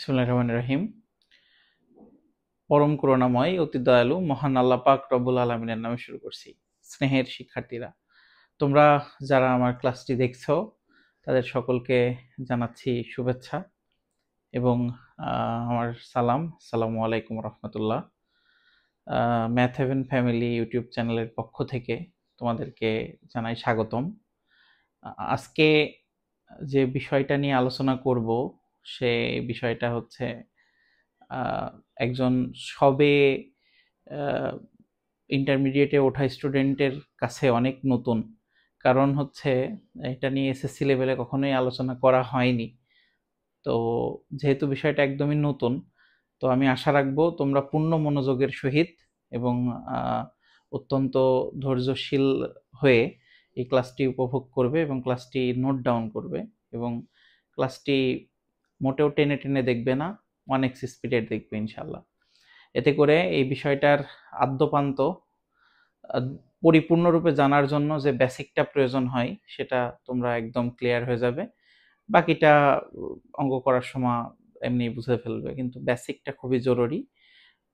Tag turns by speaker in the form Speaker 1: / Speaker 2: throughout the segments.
Speaker 1: বিসমিল্লাহির রহমানির রহিম। পরম করুণাময় অতি দয়ালু মহান আল্লাহ পাক রব্বুল আলামিনের নামে শুরু করছি। স্নেহের শিক্ষার্থীরা, তোমরা যারা আমার ক্লাসটি দেখছো তাদের সকলকে জানাচ্ছি শুভেচ্ছা এবং আমার সালাম। আসসালামু আলাইকুম রহমতুল্লাহ। ম্যাথ হেভেন ফ্যামিলি ইউটিউব চ্যানেলের পক্ষ থেকে তোমাদেরকে জানাই স্বাগতম। আজকে যে বিষয়টা নিয়ে আলোচনা করব সে বিষয়টা হচ্ছে একজন সবে ইন্টারমিডিয়েটে ওঠা স্টুডেন্টের কাছে অনেক নতুন। কারণ হচ্ছে এটা নিয়ে এসএসসি লেভেলে কখনোই আলোচনা করা হয়নি। তো যেহেতু বিষয়টা একদমই নতুন, তো আমি আশা রাখবো তোমরা পূর্ণ মনোযোগের সহিত এবং অত্যন্ত ধৈর্যশীল হয়ে এই ক্লাসটি উপভোগ করবে এবং ক্লাসটি নোট ডাউন করবে এবং ক্লাসটি মোটেও টেনে টেনে দেখবে না, 1x স্পিডে দেখবে ইনশাল্লাহ। এতে করে এই বিষয়টার আদ্যপান্ত পরিপূর্ণরূপে জানার জন্য যে বেসিকটা প্রয়োজন হয় সেটা তোমরা একদম ক্লিয়ার হয়ে যাবে। বাকিটা অঙ্ক করার সময় এমনি বুঝে ফেলবে, কিন্তু বেসিকটা খুবই জরুরি।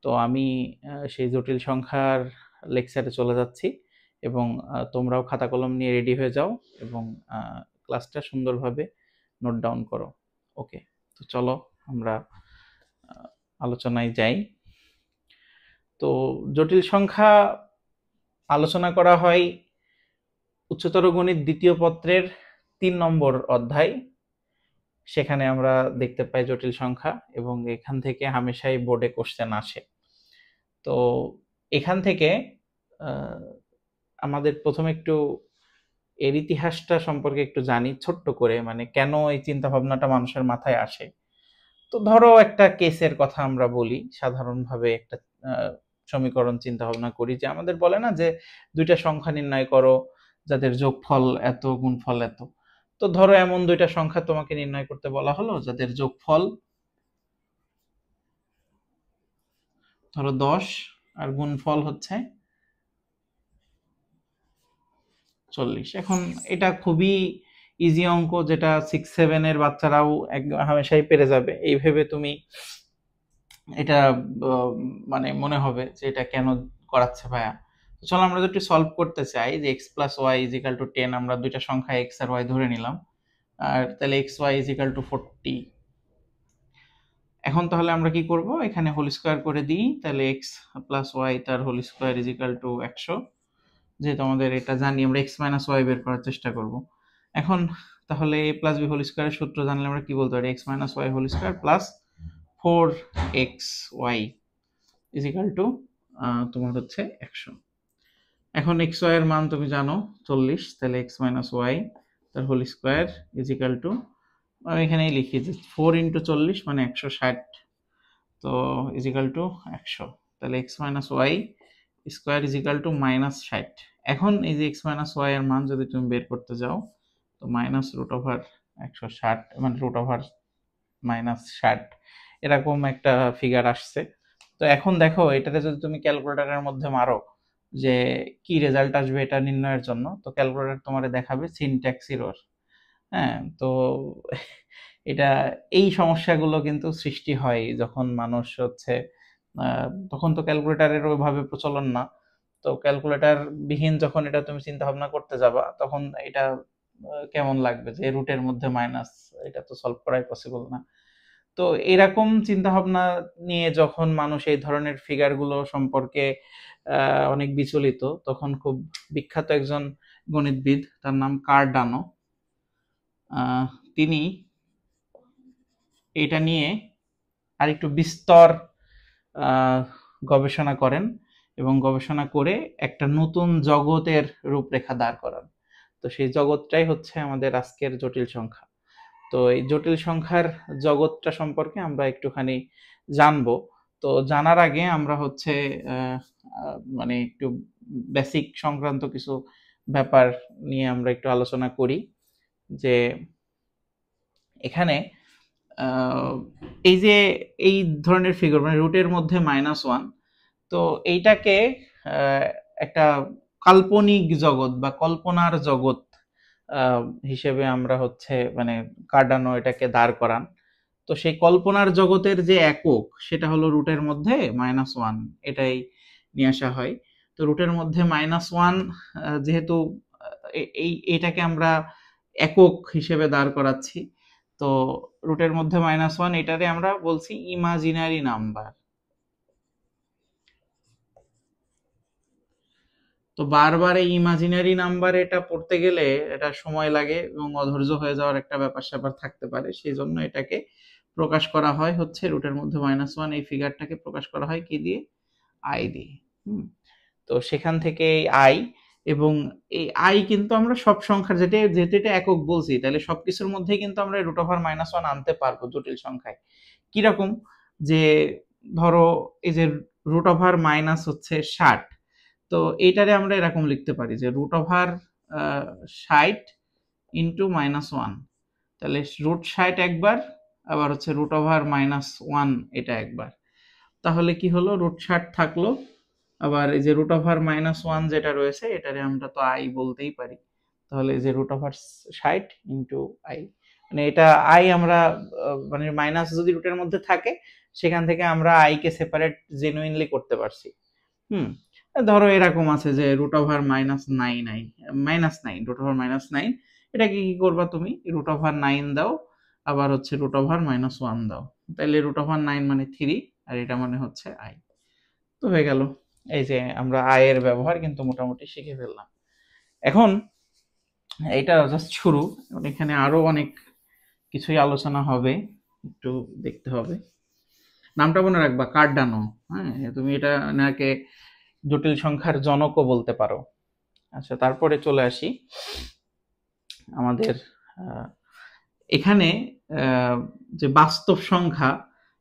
Speaker 1: তো আমি সেই জটিল সংখ্যার লেকচারে চলে যাচ্ছি এবং তোমরাও খাতা কলম নিয়ে রেডি হয়ে যাও এবং ক্লাসটা সুন্দরভাবে নোট ডাউন করো। ওকে, তো চলো আমরা আলোচনায় যাই। তো জটিল সংখ্যা আলোচনা করা হয় উচ্চতর গণিত দ্বিতীয় পত্রের 3 নম্বর অধ্যায়। সেখানে আমরা দেখতে পাই জটিল সংখ্যা এবং এখান থেকে হামেশাই বোর্ডে কোশ্চেন আসে। তো এখান থেকে আমাদের প্রথমে একটু এর ইতিহাসটা সম্পর্কে একটু জানি ছোট্ট করে, মানে কেন এই চিন্তা ভাবনাটা মানুষের মাথায় আসে। তো ধরো একটা কেসের কথা আমরা বলি, সাধারণভাবে একটা সমীকরণ চিন্তা ভাবনা করি যে আমাদের বলে না যে দুইটা সংখ্যা নির্ণয় করো যাদের যোগফল এত গুণফল এত। তো ধরো এমন দুইটা সংখ্যা তোমাকে নির্ণয় করতে বলা হলো যাদের যোগফল ধরো 10 আর গুণফল হচ্ছে 40। এখন এটা খুবই ইজি অঙ্ক, যেটা 6-7 এর বাচ্চারাও হামেশাই পেরে যাবে। এই ভেবে তুমি এটা মানে মনে হবে যে এটা কেন করাচ্ছে ভাইয়া। তো চলো আমরা যদি সলভ করতে চাই যে x plus Y is equal to 10, আমরা দুইটা সংখ্যা x আর y ধরে নিলাম, আর তাহলে x y is equal to 40। এখন তাহলে আমরা কি করব, এখানে হোল স্কোয়ার করে দিই, তাহলে এক্স প্লাস ওয়াই তার whole square is equal to 100। যেহেতু আমাদের এটা জানি, আমরা এক্স মাইনাস ওয়াই বের করার চেষ্টা করব। এখন তাহলে এ প্লাস বি হোল স্কোয়ারের সূত্র জানলে আমরা কি বলতে পারি, x minus y whole square plus 4xy is equal to তোমার হচ্ছে 100। এখন এক্স ওয়াই এর মান তুমি জানো 40, তাহলে এক্স মাইনাস ওয়াই তার whole square is equal to, আমি এখানেই লিখি যে 4 ইন্টু 40 মানে 160, তো ইজ ইকাল টু 100। তাহলে x minus y square is equal to minus 60। এখন এই যে এক্স মাইনাস ওয়াই এর মান যদি তুমি বের করতে যাও, তো মাইনাস রুট ওভার 160 মানে রুট ওভার মাইনাস 60 এরকম একটা ফিগার আসছে। তো এখন দেখো এটাতে যদি তুমি ক্যালকুলেটরের মধ্যে মারো যে কি রেজাল্ট আসবে এটা নির্ণয়ের জন্য, তো ক্যালকুলেটর তোমার দেখাবে সিনট্যাক্স এরর। হ্যাঁ, তো এটা এই সমস্যাগুলো কিন্তু সৃষ্টি হয় যখন মানুষ হচ্ছে তখন তো ক্যালকুলেটরের ওইভাবে প্রচলন না। তো ক্যালকুলেটর বিহীন যখন এটা তুমি চিন্তা ভাবনা করতে যাবা, তখন এটা কেমন লাগবে যে রুটের মধ্যে মাইনাস, এটা তো সলভ করাই পসিবল না। তো এরকম চিন্তা ভাবনা নিয়ে যখন মানুষ এই ধরনের ফিগারগুলো সম্পর্কে অনেক বিচলিত, তখন খুব বিখ্যাত একজন গণিতবিদ, তার নাম কার্ডানো, তিনি এটা নিয়ে আরেকটু বিস্তর গবেষণা করেন এবং গবেষণা করে একটা নতুন জগতের রূপরেখা দাঁড় করান। তো সেই জগৎটাই হচ্ছে আমাদের আজকের জটিল সংখ্যা। তো এই জটিল সংখ্যার জগৎটা সম্পর্কে আমরা একটুখানি জানবো। তো জানার আগে আমরা হচ্ছে মানে একটু বেসিক সংক্রান্ত কিছু ব্যাপার নিয়ে আমরা একটু আলোচনা করি। যে এখানে এই যে এই ধরনের ফিগার মানে রুটের মধ্যে -1, তো এইটাকে একটা কাল্পনিক জগৎ বা কল্পনার জগৎ হিসেবে আমরা হচ্ছে মানে কার্ডানো এটাকে দাঁড় করান। তো সেই কল্পনার জগতের যে একক সেটা হলো রুটের মধ্যে -1, এটাই নিয়ে আসা হয়। তো রুটের মধ্যে -1 যেহেতু এইটাকে আমরা একক হিসেবে দাঁড় করাচ্ছি, তো রুটের মধ্যে -1 এটারে আমরা বলছি ইমাজিনারি নাম্বার। তো বারবার এই ইমাজিনারি নাম্বার এটা পড়তে গেলে এটা সময় লাগে এবং অধৈর্য হয়ে যাওয়ার একটা ব্যাপার স্যাপার থাকতে পারে, সেই জন্য এটাকে প্রকাশ করা হয় হচ্ছে রুটের মধ্যে -1, এই ফিগারটাকে প্রকাশ করা হয় কি দিয়ে? আই দিয়ে। তো সেখান থেকে এই আই, এবং এই আই কিন্তু আমরা সব সংখ্যার, যেহেতু এটা একক বলছি, তাহলে সবকিছুর মধ্যেই কিন্তু আমরা √1 আনতে পারবো জটিল সংখ্যায়। কিরকম? যে ধরো এই যে √- হচ্ছে 60, তো এইটারে আমরা এরকম লিখতে পারি যে √60 ইন্টু -1, তাহলে √60 একবার, আবার হচ্ছে √1 এটা একবার। তাহলে কি হলো? √60 থাকলো, আবার এই যে √1 যেটা রয়েছে এটারে আমরা তো আই বলতেই পারি। তাহলে এই যে √60 ইন্টু আই, মানে এটা আই আমরা মানে মাইনাস যদি রুটের মধ্যে থাকে সেখান থেকে আমরা আই কে সেপারেট জেনুইনলি করতে পারছি। ধরো এরকম আছে যে √9 এটাকে কি করবা তুমি? √9 দাও, আবার হচ্ছে √1 দাও, তাহলে √9 মানে 3 আর এটা মানে হচ্ছে আই। তো হয়ে গেল। এই যে আমরা আই এর ব্যবহার কিন্তু মোটামুটি শিখে ফেললাম। এখন এটা জাস্ট শুরু, এখানে আরো অনেক কিছুই আলোচনা হবে, একটু দেখতে হবে। নামটা মনে রাখবা, কার্ডানো। হ্যাঁ, তুমি এটা নাকে জটিল সংখ্যার জনকও বলতে পারো। আচ্ছা, তারপরে চলে আসি আমাদের এখানে যে বাস্তব সংখ্যা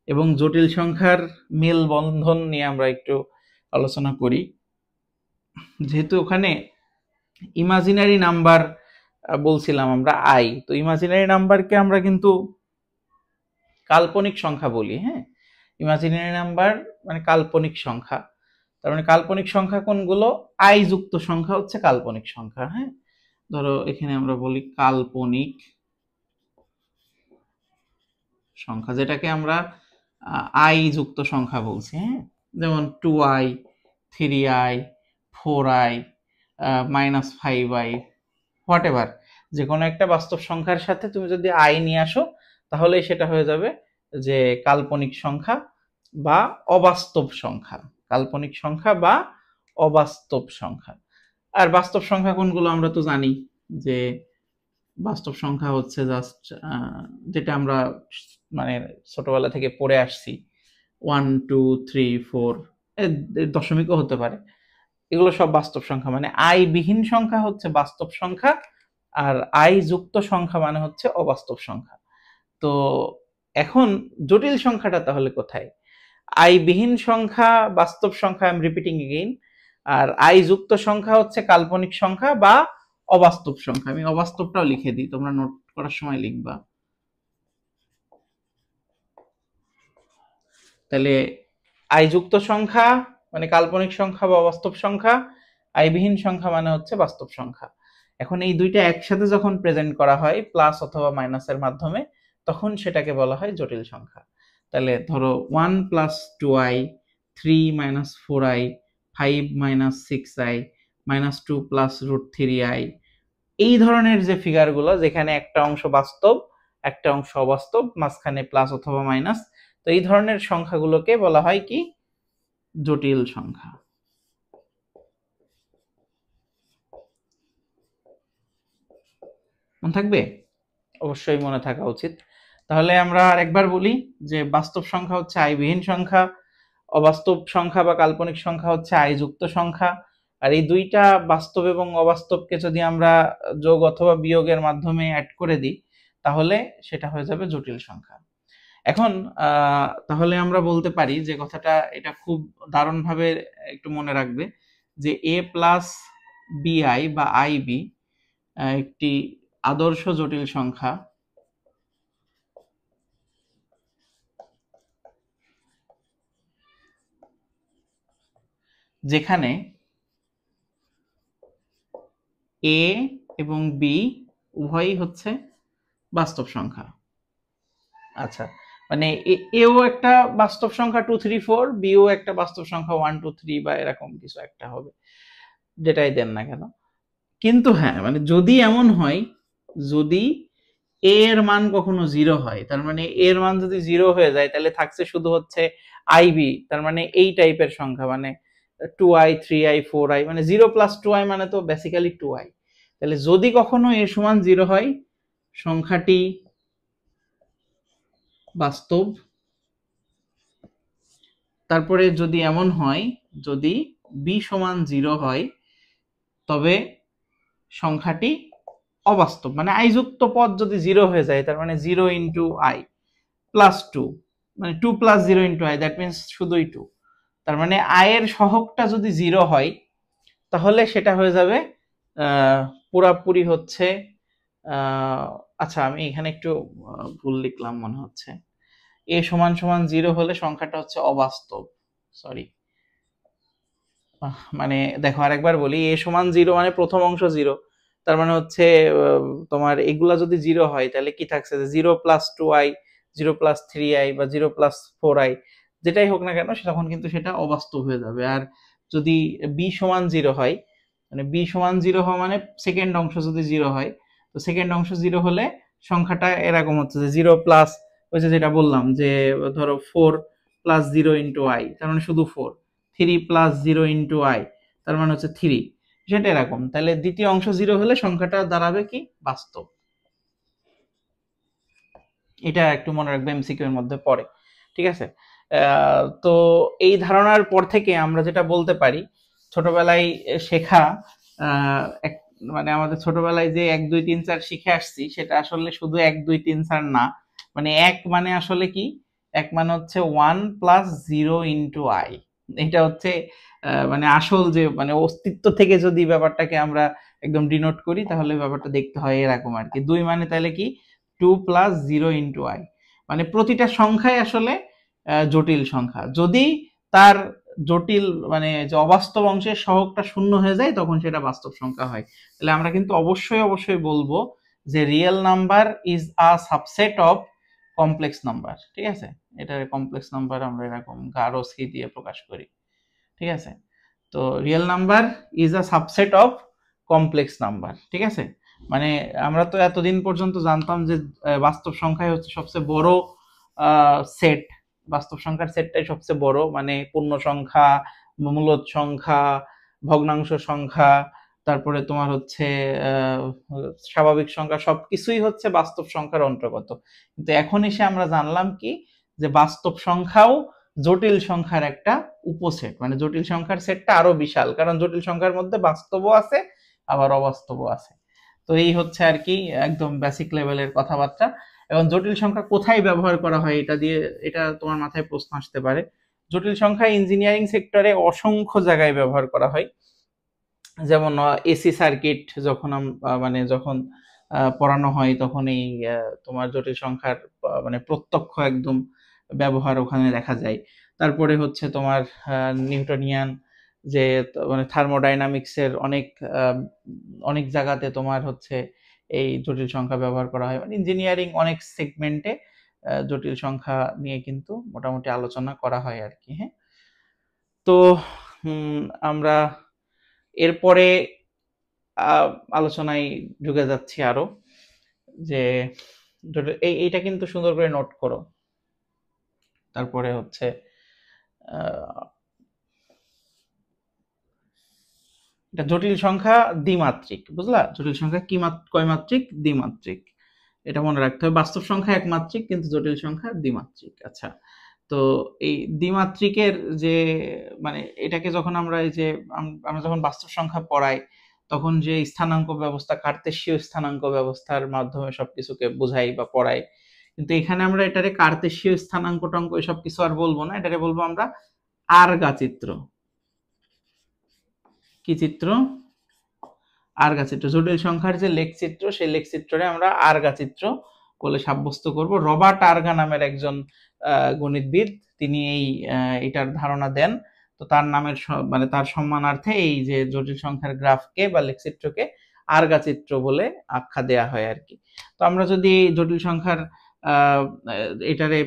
Speaker 1: এবং জটিল সংখ্যার মেলবন্ধন নিয়ে আমরা একটু আলোচনা করি। যেহেতু ওখানে ইমাজিনারি নাম্বার বলছিলাম আমরা আই, তো ইমাজিনারি নাম্বারকে আমরা কিন্তু কাল্পনিক সংখ্যা বলি। হ্যাঁ, ইমাজিনারি নাম্বার মানে কাল্পনিক সংখ্যা। তার মানে কাল্পনিক সংখ্যা কোনগুলো? আই যুক্ত সংখ্যা হচ্ছে কাল্পনিক সংখ্যা। হ্যাঁ, ধরো এখানে আমরা বলি কাল্পনিক সংখ্যা, যেটাকে আমরা আই যুক্ত সংখ্যা বলছি। হ্যাঁ, যেমন 2i, 3i, 4i, -5i, what ever, যে কোনো একটা বাস্তব সংখ্যার সাথে তুমি যদি আই নিয়ে আসো তাহলে সেটা হয়ে যাবে যে কাল্পনিক সংখ্যা বা অবাস্তব সংখ্যা। কাল্পনিক সংখ্যা বা অবাস্তব সংখ্যা। আর বাস্তব সংখ্যা কোনগুলো আমরা তো জানি, যে বাস্তব সংখ্যা হচ্ছে জাস্ট যেটা আমরা মানে ছোটবেলা থেকে পড়ে আসছি, 1 2 3 4, দশমিকও হতে পারে, এগুলো সব বাস্তব সংখ্যা। মানে আই বিহীন সংখ্যা হচ্ছে বাস্তব সংখ্যা, আর আই যুক্ত সংখ্যা মানে হচ্ছে অবাস্তব সংখ্যা। তো এখন জটিল সংখ্যাটা তাহলে কোথায়? আই বিহীন সংখ্যা বাস্তব সংখ্যা, আই এম রিপিটিং এগেইন, আর আই যুক্ত সংখ্যা হচ্ছে কাল্পনিক সংখ্যা বা অবাস্তব সংখ্যা। আমি অবাস্তবটাও লিখে দিই, তোমরা নোট করার সময় লিখবা। তাহলে আই যুক্ত সংখ্যা মানে কাল্পনিক সংখ্যা বা অবাস্তব সংখ্যা, আই বিহীন সংখ্যা মানে হচ্ছে বাস্তব সংখ্যা। এখন এই দুইটা একসাথে যখন প্রেজেন্ট করা হয় প্লাস অথবা মাইনাসের মাধ্যমে, তখন সেটাকে বলা হয় জটিল সংখ্যা। তাহলে ধরো 1 + 2i, 3 - 4i, 5 - 6i, -2 + √3i, এই ধরনের যে ফিগারগুলো যেখানে একটা অংশ বাস্তব একটা অংশ অবাস্তব, মাঝখানে প্লাস অথবা মাইনাস, তো এই ধরনের সংখ্যাগুলোকে বলা হয় কি? জটিল সংখ্যা। মনে থাকবে? অবশ্যই মনে থাকা উচিত। তাহলে আমরা আরেকবার বলি যে বাস্তব সংখ্যা হচ্ছে আই বিহীন সংখ্যা, অবাস্তব সংখ্যা বা কাল্পনিক সংখ্যা হচ্ছে আই যুক্ত সংখ্যা, আর এই দুইটা বাস্তব এবং অবাস্তবকে যদি আমরা যোগ অথবা বিয়োগের মাধ্যমে অ্যাড করে দিই তাহলে সেটা হয়ে যাবে জটিল সংখ্যা। এখন তাহলে আমরা বলতে পারি যে কথাটা, এটা খুব দারুণভাবে একটু মনে রাখবে যে a প্লাস bi বা ib একটি আদর্শ জটিল সংখ্যা যেখানে a এবং b উভয়ই হচ্ছে বাস্তব সংখ্যা। আচ্ছা, মানে এও একটা বাস্তব সংখ্যা 2 3 4, বিও একটা বাস্তব সংখ্যা 1 2 3 বা এরকম কিছু একটা হবে, যেটাই দেন না কেন। কিন্তু হ্যাঁ, মানে যদি এমন হয়, যদি এ এর মান কখনো 0 হয়, তার মানে এ এর মান যদি 0 হয়ে যায়, তাহলে থাকছে শুধু হচ্ছে আইবি, তার মানে এই টাইপের সংখ্যা, মানে 2i 3i 4i, মানে 0 প্লাস 2i মানে তো বেসিক্যালি 2i। তাহলে যদি কখনো এ সমান 0 হয়, সংখ্যাটি বাস্তব। তারপরে যদি এমন হয়, যদি বি সমান 0 হয়, তবে সংখ্যাটি অবাস্তব। মানে আই যুক্ত পদ যদি 0 হয়ে যায়, তার মানে 0 ইন্টু আই প্লাস 2, মানে 2 plus 0 into I, that means শুধুই 2। তার মানে আই এর সহগটা যদি 0 হয়, তাহলে সেটা হয়ে যাবে পুরাপুরি হচ্ছে, আচ্ছা আমি এখানে একটু ভুল লিখলাম মনে হচ্ছে, এ সমান সমান 0 হলে সংখ্যাটা হচ্ছে অবাস্তব, সরি। মানে দেখো আরেকবার বলি, এ সমান 0 মানে প্রথম অংশ 0, তার মানে হচ্ছে তোমার এগুলা যদি 0 হয়, তাহলে কি থাকছে, 0 প্লাস 2i, 0 প্লাস 3i বা 0 প্লাস 4i, যেটাই হোক না কেন তখন কিন্তু সেটা অবাস্তব হয়ে যাবে। আর যদি বি সমান 0 হয়, মানে বি সমান 0 হওয়া মানে সেকেন্ড অংশ যদি 0 হয়, তো সেকেন্ড অংশ 0 হলে সংখ্যাটা এরকম হচ্ছে যে 0 প্লাস, ওই যে যেটা বললাম যে ধরো 4 প্লাস 0 ইন্টু আই, তার মানে শুধু 4, 3 প্লাস 0 ইন্টু আই, তার মানে হচ্ছে 3, সেটা এরকম। তাহলে দ্বিতীয় অংশ 0 হলে সংখ্যাটা দাঁড়াবে কি, বাস্তব। এটা একটু মনে রাখবে, এমসিকিউ এর মধ্যে পড়ে, ঠিক আছে। তো এই ধারণার পর থেকে আমরা যেটা বলতে পারি, ছোটবেলায় শেখা, মানে আমাদের ছোটবেলায় যে 1 2 3 4 শিখে আসছি, সেটা আসলে শুধু 1 2 3 4 না। মানে 1 মানে আসলে কি, 1 মানে হচ্ছে 1 প্লাস 0 ইন্টু আই। এটা হচ্ছে মানে আসল যে, মানে অস্তিত্ব থেকে যদি ব্যাপারটাকে আমরা একদম ডিনোট করি, তাহলে ব্যাপারটা দেখতে হয় এরকম আর কি। 2 মানে তাহলে কি, 2 প্লাস 0 ইন্টু আই, মানে প্রতিটা সংখ্যাই আসলে জটিল সংখ্যা। যদি তার জটিল মানে যে অবাস্তব অংশের সহগটা শূন্য হয়ে যায়, তখন সেটা বাস্তব সংখ্যা হয়। তাহলে আমরা কিন্তু অবশ্যই বলবো যে real number is a subset of complex number, ঠিক আছে। এটার কমপ্লেক্স নাম্বার আমরা এরকম গাঢ় সি দিয়ে প্রকাশ করি, ঠিক আছে। তো real number is a subset of complex number, ঠিক আছে। মানে আমরা তো এতদিন পর্যন্ত জানতাম যে বাস্তব সংখ্যাই হচ্ছে সবচেয়ে বড় সেট, বাস্তব সংখ্যার সেটটাই সবচেয়ে বড়, মানে পূর্ণ সংখ্যা, মূলদ সংখ্যা, ভগ্নাংশ সংখ্যা, তারপরে তোমার হচ্ছে স্বাভাবিক সংখ্যা, সবকিছুই হচ্ছে বাস্তব সংখ্যার অন্তর্গত। কিন্তু এখন এসে আমরা জানলাম কি, যে বাস্তব সংখ্যাও জটিল সংখ্যার একটা উপসেট, মানে জটিল সংখ্যার সেটটা আরো বিশাল, কারণ জটিল সংখ্যার মধ্যে বাস্তবও আছে আবার অবাস্তবও আছে। তো এই হচ্ছে আর কি একদম বেসিক লেভেলের কথাবার্তা। এবং জটিল সংখ্যা কোথায় ব্যবহার করা হয়, এটা দিয়ে, এটা তোমার মাথায় প্রশ্ন আসতে পারে। জটিল সংখ্যা ইঞ্জিনিয়ারিং সেক্টরে অসংখ্য জায়গায় ব্যবহার করা হয়। যেমন এসি সার্কিট যখন মানে যখন পড়ানো হয়, তখন এই তোমার জটিল সংখ্যার মানে প্রত্যক্ষ একদম ব্যবহার ওখানে দেখা যায়। তারপরে হচ্ছে তোমার নিউটনিয়ান যে মানে থার্মোডাইনামিক্সের অনেক জায়গাতে তোমার হচ্ছে এই জটিল সংখ্যা ব্যবহার করা হয়। মানে ইঞ্জিনিয়ারিং অনেক সেগমেন্টে জটিল সংখ্যা নিয়ে কিন্তু মোটামুটি আলোচনা করা হয় আর কি। হ্যাঁ, তো আমরা এরপরে আলোচনায় ঢুকে যাচ্ছি আরো, যে এইটা কিন্তু সুন্দর করে নোট করো। তারপরে হচ্ছে এটা জটিল সংখ্যা দ্বিমাত্রিক, বুঝলা? জটিল সংখ্যা কি কয় মাত্রিক? দ্বিমাত্রিক। এটা মনে রাখতে হবে। বাস্তব সংখ্যা একমাত্রিক, কিন্তু জটিল সংখ্যা দ্বিমাত্রিক। আচ্ছা, তো এই দ্বিমাত্রিকের যে মানে এটাকে যখন আমরা এই যে আমরা যখন বাস্তব সংখ্যা পড়াই, তখন যে স্থানাঙ্ক ব্যবস্থা, কার্তেশীয় স্থানাঙ্ক ব্যবস্থার মাধ্যমে সবকিছুকে বোঝাই বা পড়াই, কিন্তু এখানে আমরা এটারে কার্তেশীয় স্থানাঙ্ক টঙ্ক এসব কিছু আর বলবো না, এটারে বলবো আমরা আর্গা চিত্র। কি চিত্র? আর্গা চিত্র। জটিল সংখ্যার যে লেখচিত্র, সেই লেখচিত্রে আমরা আর্গা চিত্র বলে সাব্যস্ত করব। রবার্ট আর্গা নামের একজন গণিতবিদ, তিনি এটার ধারণা দেন। তো তার নামের মানে তার সম্মানার্থে এই যে জটিল সংখ্যার গ্রাফকে বা লেখচিত্রকে আর্গা চিত্র বলে আখ্যা দেয়া হয় আর কি। তো আমরা যদি জটিল সংখ্যার এটারে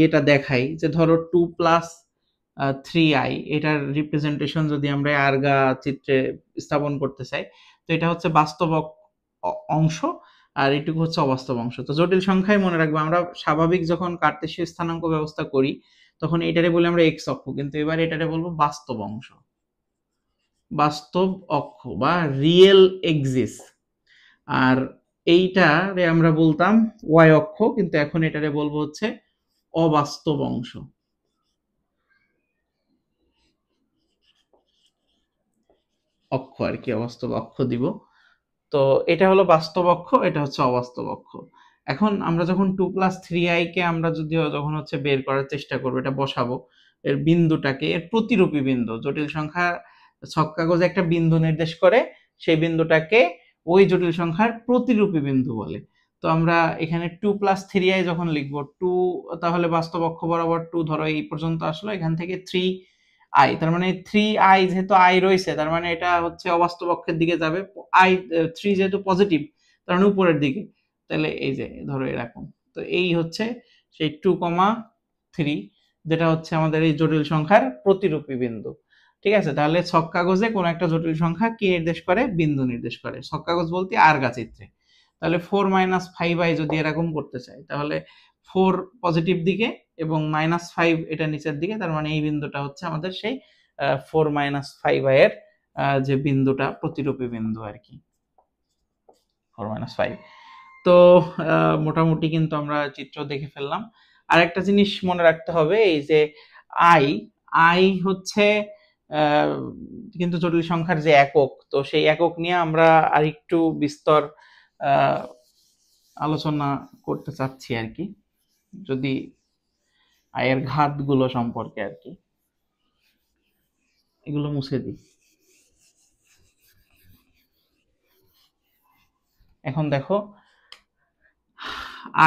Speaker 1: এটা দেখাই যে ধরো 2+3i এটার রিপ্রেজেন্টেশন যদি আমরা আর্গা চিত্রে স্থাপন করতে চাই, তো এটা হচ্ছে বাস্তব অংশ আর এটুকু হচ্ছে অবাস্তব অংশ। তো জটিল সংখ্যায় মনে রাখবো আমরা স্বাভাবিক যখন কার্তেশীয় স্থানাঙ্ক ব্যবস্থা করি তখন এটারে বলি আমরা এক্স অক্ষ, কিন্তু এবার এটারে বলবো বাস্তব অংশ, বাস্তব অক্ষ বা রিয়েল এক্সিস। আর এইটারে আমরা বলতাম ওয়াই অক্ষ, কিন্তু এখন এটারে বলবো হচ্ছে অবাস্তব অংশ। অক্ষ আর কি, অবাস্তব অক্ষ দিব। তো এটা হলো বাস্তব অক্ষ, এটা হচ্ছে অবাস্তব অক্ষ। এখন আমরা যখন 2+3i কে আমরা যখন হচ্ছে বের করার চেষ্টা করবো, এটা বসাবো এর বিন্দুটাকে, এর প্রতিরূপী বিন্দু, জটিল সংখ্যা ছক কাগজে একটা বিন্দু নির্দেশ করে, সেই বিন্দুটাকে ওই জটিল সংখ্যার প্রতিরূপী বিন্দু বলে। তো আমরা এখানে 2+3i যখন লিখবো 2, তাহলে বাস্তব অক্ষ বরাবর 2 ধরো এই পর্যন্ত আসলো, এখান থেকে 3i, তার মানে 3i যেহেতু i রয়েছে তার মানে এটা হচ্ছে অবাস্তব অক্ষের দিকে যাবে। i 3 যেহেতু পজিটিভ তার মানে উপরের দিকে, তাহলে এই যে ধরো এরকম। তো এই হচ্ছে সেই 2,3 যেটা হচ্ছে আমাদের এই জটিল সংখ্যার প্রতিরূপী বিন্দু। ঠিক আছে, তাহলে ছক কাগজে কোন একটা জটিল সংখ্যা কি নির্দেশ করে? বিন্দু নির্দেশ করে। ছক কাগজ বলতে আর্গা চিত্রে। তাহলে 4-5i যদি এরকম করতে চাই, তাহলে 4 পজিটিভ দিকে এবং -5 এটা নিচের দিকে, তার মানে এই বিন্দুটা হচ্ছে আমাদের সেই 4-5i এর যে বিন্দুটা প্রতিরূপী বিন্দু আর কি, 4-5। তো মোটামুটি কিন্তু আমরা চিত্র দেখে ফেললাম। আর একটা জিনিস মনে রাখতে হবে, এই যে আই হচ্ছে কিন্তু জটিল সংখ্যার যে একক, তো সেই একক নিয়ে আমরা আরেকটু বিস্তর আলোচনা করতে চাচ্ছি আর কি, যদি আয়ের ঘাতগুলো সম্পর্কে আর কি। এগুলো মুছে দিই। এখন দেখো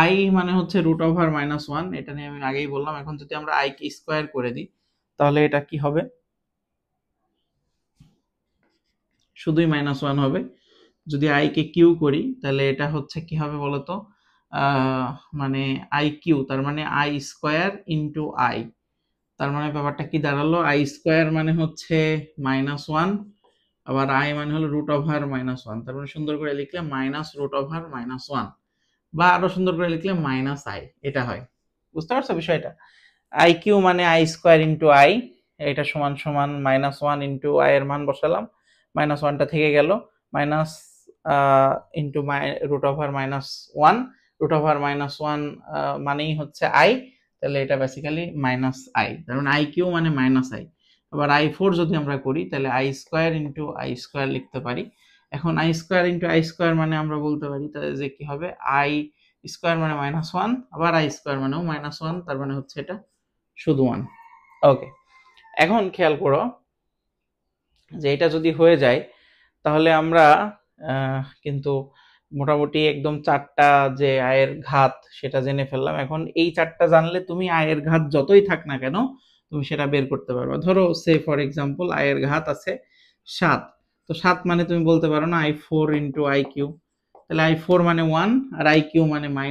Speaker 1: i মানে হচ্ছে √(-1), এটা নিয়ে আমি আগেই বললাম। এখন যদি আমরা i কে স্কয়ার করে দিই তাহলে এটা কি হবে? শুধুই -1 হবে। যদি i কে কিউ করি তাহলে এটা হচ্ছে কি হবে বলতো? মানে i কিউ, তার মানে i স্কয়ার ইন্টু i, তার মানে ব্যাপারটা কি দাঁড়ালো? i স্কয়ার মানে হচ্ছে -1, আবার i মানে হলো √(-1), তার মানে সুন্দর করে লিখলে -√(-1), বা আরো সুন্দর করে লিখলে -i, এটা হয়। বুঝতে পারছো বিষয়টা? i কিউ মানে i স্কয়ার ইন্টু i, এটা সমান সমান -1 ইন্টু i এর মান বসালাম, -1টা থেকে গেল, মাইনাস ইন্টু √(-1), √(-1) মানেই হচ্ছে i, তাহলে এটা বেসিক্যালি -i, তার মানে i কিউ মানে -i। আবার i4 যদি আমরা করি তাহলে i square into i square লিখতে পারি। এখন i square into i square মানে আমরা বলতে পারি তাহলে যে কি হবে, i স্কয়ার মানে -1, আবার i স্কয়ার মানেও -1, তার মানে হচ্ছে এটা শুধু 1। ওকে, এখন খেয়াল করো যে এটা যদি হয়ে যায় তাহলে আমরা কিন্তু মোটামুটি একদম 4টা যে আয়ের ঘাত সেটা জেনে ফেললাম। এখন এই 4টা জানলে তুমি আয়ের ঘাত যতই থাক না কেন তুমি সেটা বের করতে পারবে। ধরো সে ফর এক্সাম্পল আয়ের ঘাত আছে 7, তো 7 মানে তুমি বলতে পারো না i4 ইন্টু i কিউ, তাহলে i4 মানে 1 আর i কিউ মানে -i,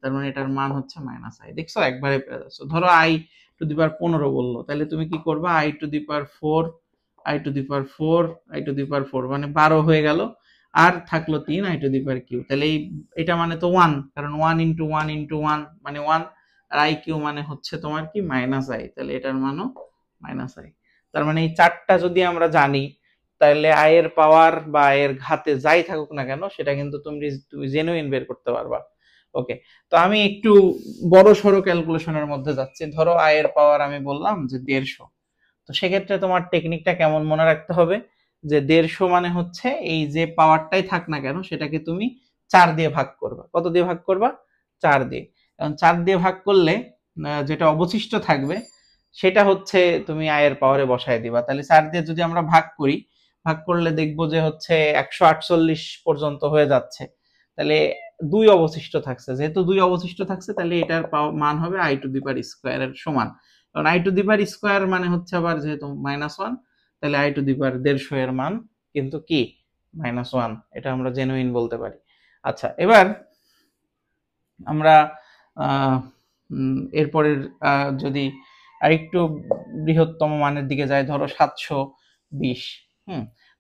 Speaker 1: তার মানে এটার মান হচ্ছে -i। দেখছো একবারে পেয়ে যাচ্ছ। ধরো i টু দি পাওয়ার 15 বললো, তাহলে তুমি কি করবা? i to the power 4, i to the power 4, i to the power 4 মানে 12 হয়ে গেল, আর থাকলো 3 i টু দি পাওয়ার কিউ। তাহলে এটা মানে তো 1, কারণ 1 ইন্টু 1 ইন্টু 1 মানে 1, আর i কিউ মানে হচ্ছে তোমার কি -i, তাহলে এটার মানও -i। তার মানে এই 4টা যদি আমরা জানি তাহলে আয়ের পাওয়ার বা আয়ের ঘাতে যাই থাকুক না কেন সেটা কিন্তু তুমি জেনুইন বের করতে পারবা। ওকে, তো আমি একটু বড় সড়ো ক্যালকুলেশনের মধ্যে যাচ্ছি। ধরো আয়ের পাওয়ার আমি বললাম যে 150, তো সেক্ষেত্রে তোমার টেকনিকটা কেমন মনে রাখতে হবে যে 150 মানে হচ্ছে এই যে পাওয়ারটাই থাক না কেন সেটাকে তুমি 4 দিয়ে ভাগ করবা। কত দিয়ে ভাগ করবা? 4 দিয়ে। এখন 4 দিয়ে ভাগ করলে যেটা অবশিষ্ট থাকবে সেটা হচ্ছে তুমি আয়ের পাওয়ারে বসায় দিবা। তাহলে 4 দিয়ে যদি আমরা ভাগ করি, ভাগ করলে দেখবো যে হচ্ছে 148 পর্যন্ত হয়ে যাচ্ছে। তাহলে 2 অবশিষ্ট থাকছে, যেহেতু 2 অবশিষ্ট থাকছে তাহলে এটার মান হবে i to the power square এর সমান। কারণ i to the power square মানে হচ্ছে আবার যেহেতু -1, তাহলে i টু দি পাওয়ার 150 এর মান কিন্তু কি -1, এটা আমরা জেনুইন বলতে পারি। আচ্ছা, এবার আমরা এরপরের যদি আরেকটু বৃহত্তম মানের দিকে যায়, ধরো 720।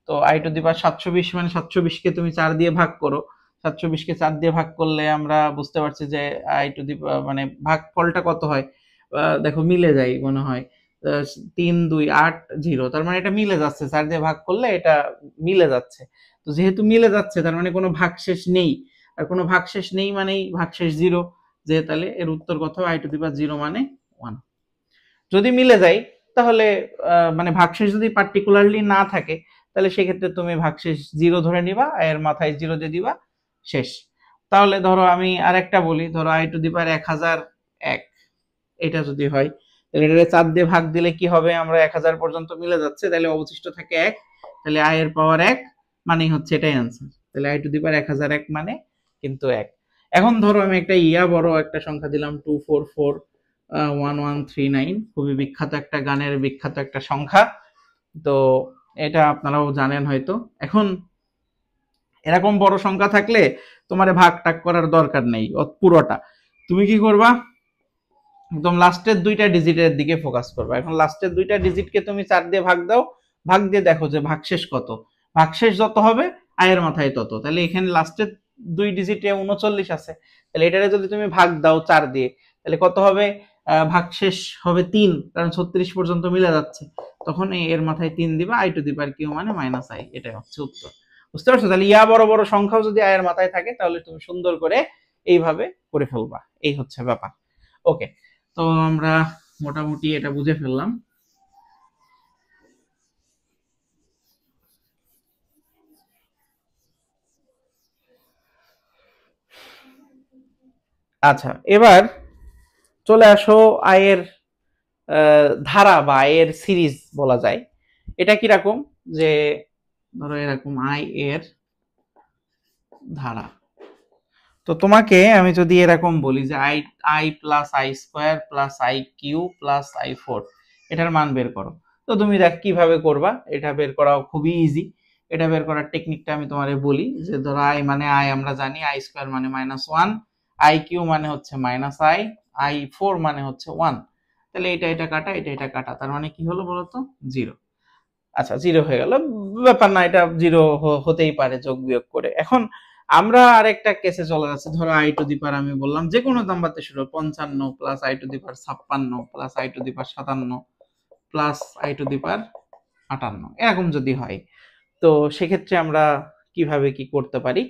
Speaker 1: তো i টু দি পাওয়ার 720 মানে 720 কে তুমি 4 দিয়ে ভাগ করো। 720 কে 4 দিয়ে ভাগ করলে আমরা বুঝতে পারছি যে i টু দি মানে ভাগফলটা কত হয়। দেখো মিলে যায় মনে হয় 3 2 8 0, তার মানে এটা মিলে যাচ্ছে, 4 দিয়ে ভাগ করলে এটা মিলে যাচ্ছে। তো যেহেতু মিলে যাচ্ছে তার মানে কোনো ভাগশেষ নেই, আর কোনো ভাগশেষ নেই মানেই ভাগশেষ 0, যে তাহলে এর উত্তর কত হবে, i টু দি পাওয়ার 0 মানে 1। যদি মিলে যায় তাহলে মানে ভাগশেষ যদি পার্টিকুলারলি না থাকে তাহলে সেক্ষেত্রে তুমি ভাগশেষ 0 ধরে নিবা, এর মাথায় 0 দিয়ে দিবা, শেষ। তাহলে ধরো আমি আরেকটা বলি, ধরো i টু দি পাওয়ার 1001, এটা যদি হয় তাহলে এটা 4 দিয়ে ভাগ দিলে কি হবে, আমরা 1000 পর্যন্ত মিলে যাচ্ছে, তাহলে অবশিষ্ট থাকে 1, তাহলে i এর পাওয়ার 1 মানেই হচ্ছে এটাই आंसर। তাহলে i টু দি পাওয়ার 1001 মানে কিন্তু 1। এখন ধরো আমি একটা বড় একটা সংখ্যা দিলাম 2441139, খুবই বিখ্যাত একটা গানের বিখ্যাত একটা সংখ্যা, তো এটা আপনারাও জানেন হয়তো। এখন এরকম বড় সংখ্যা থাকলে তোমার ভাগ টাগ করার দরকার নেই পুরোটা, তুমি কি করবা, একদম লাস্টের দুইটা ডিজিটের দিকে ফোকাস করবা। এখন লাস্টের দুইটা ডিজিটকে তুমি 4 দিয়ে ভাগ দাও, ভাগ দিয়ে দেখো যে ভাগশেষ কত, ভাগশেষ যত হবে আয়ের মাথায় তত। তাহলে এখানে লাস্টের দুই ডিজিটে 39 আছে, তাহলে এটারে যদি তুমি ভাগ দাও 4 দিয়ে তাহলে কত হবে, ভাগশেষ হবে 3, কারণ 36 পর্যন্ত মিলে যাচ্ছে, তখন এর মাথায় 3 দিবা, i to the power q মানে মাইনাস i, এটাই হচ্ছে উত্তর। বুঝতে পারছো? তাহলে বড় বড় সংখ্যাও যদি আয়ের মাথায় থাকে তাহলে তুমি সুন্দর করে এইভাবে করে ফেলবা, এই হচ্ছে ব্যাপার। ওকে, তো আমরা মোটামুটি এটা বুঝে ফেললাম। আচ্ছা, এবার চলে আসো আয়ের ধারা বা আয়ের সিরিজ বলা যায়। এটা কিরকম, যে ধরো এরকম আই এর ধারা, তো তোমাকে আমি যদি এরকম বলি যে i plus i square plus i q plus i 4, এটার মান বের করো, তো তুমি দেখ কিভাবে করবা। এটা বের করা খুবই ইজি। এটা বের করার টেকনিকটা আমি তোমারে বলি, যে ধরো আই মানে আই আমরা জানি, আই স্কোয়ার মানে -1, আই কিউ মানে হচ্ছে আই 4 মানে হচ্ছে 1, তাহলে এটা কাটা, এটা কাটা, তার মানে কি হলো বলতো, 0। আচ্ছা, 0 হয়ে গেল, ব্যাপার না, এটা 0 হতেই পারে যোগ বিয়োগ করে। এখন আমরা আরেকটা কেসে চলে যাচ্ছি, ধরো i টু দি পাওয়ার আমি বললাম যে কোনো নাম্বারতে শুরু 55 plus i to the power 56 plus i to the power 57 plus i to the power 58, এরকম যদি হয় তো সেক্ষেত্রে আমরা কিভাবে কি করতে পারি।